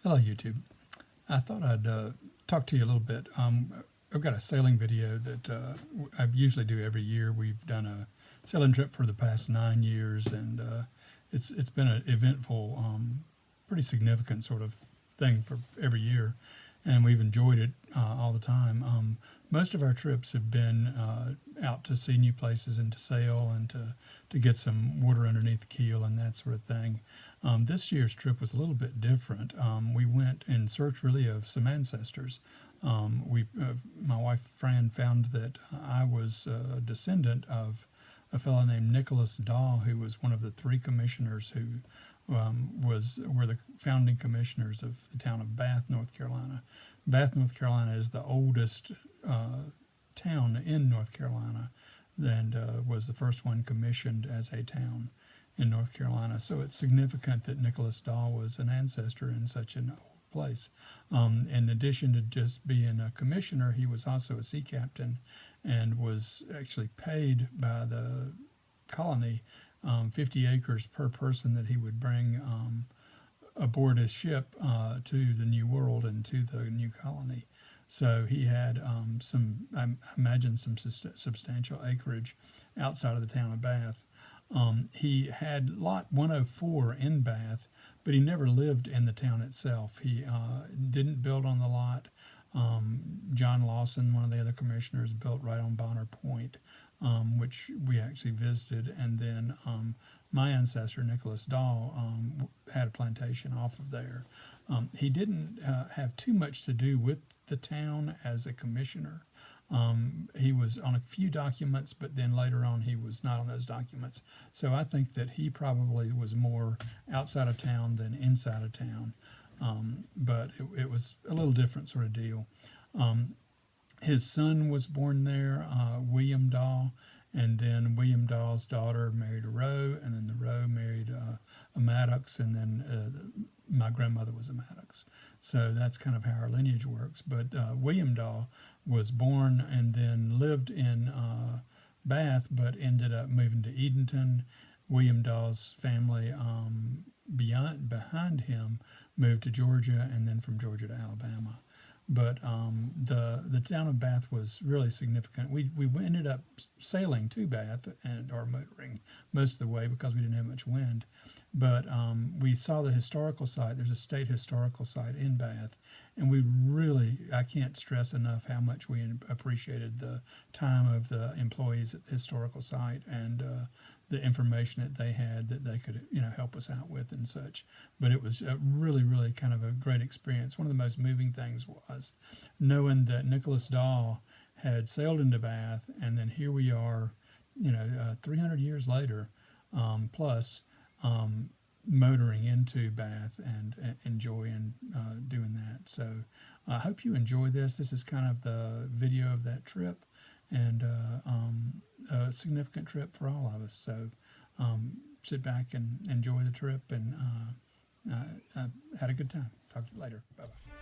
Hello, YouTube. I thought I'd talk to you a little bit. I've got a sailing video that I usually do every year. We've done a sailing trip for the past 9 years, and it's been an eventful, pretty significant sort of thing for every year, and we've enjoyed it all the time. Most of our trips have been out to see new places and to sail and to get some water underneath the keel and that sort of thing. This year's trip was a little bit different. We went in search really of some ancestors. My wife Fran found that I was a descendant of a fellow named Nicholas Dahl, who was one of the three commissioners who were the founding commissioners of the town of Bath, North Carolina. Bath, North Carolina is the oldest town in North Carolina, and was the first one commissioned as a town in North Carolina. So it's significant that Nicholas Dahl was an ancestor in such an old place. In addition to just being a commissioner, he was also a sea captain and was actually paid by the colony 50 acres per person that he would bring aboard his ship to the New World and to the new colony. So he had I imagine, some substantial acreage outside of the town of Bath. He had lot 104 in Bath, but he never lived in the town itself. He didn't build on the lot. John Lawson, one of the other commissioners, built right on Bonner Point, which we actually visited. And then my ancestor, Nicholas Dahl, had a plantation off of there. He didn't have too much to do with the town as a commissioner. He was on a few documents, but then later on he was not on those documents. So I think that he probably was more outside of town than inside of town. But it was a little different sort of deal. His son was born there, William Dahl, and then William Dahl's daughter married a Rowe, and then the Rowe married a Maddox, and then my grandmother was a Maddox. So that's kind of how our lineage works. But William Dahl was born and then lived in Bath, but ended up moving to Edenton. William Dahl's family behind him moved to Georgia, and then from Georgia to Alabama. But the town of Bath was really significant. We ended up sailing to Bath or motoring most of the way because we didn't have much wind. But we saw the historical site. There's a state historical site in Bath, and I can't stress enough how much we appreciated the time of the employees at the historical site and the information that they had that they could help us out with and such. But it was a really, really kind of a great experience. One of the most moving things was knowing that Nicholas Dahl had sailed into Bath, and then here we are, 300 years later, plus, motoring into Bath and enjoying doing that. So I hope you enjoy this. This is kind of the video of that trip, and a significant trip for all of us. So sit back and enjoy the trip, and I had a good time. Talk to you later. Bye-bye.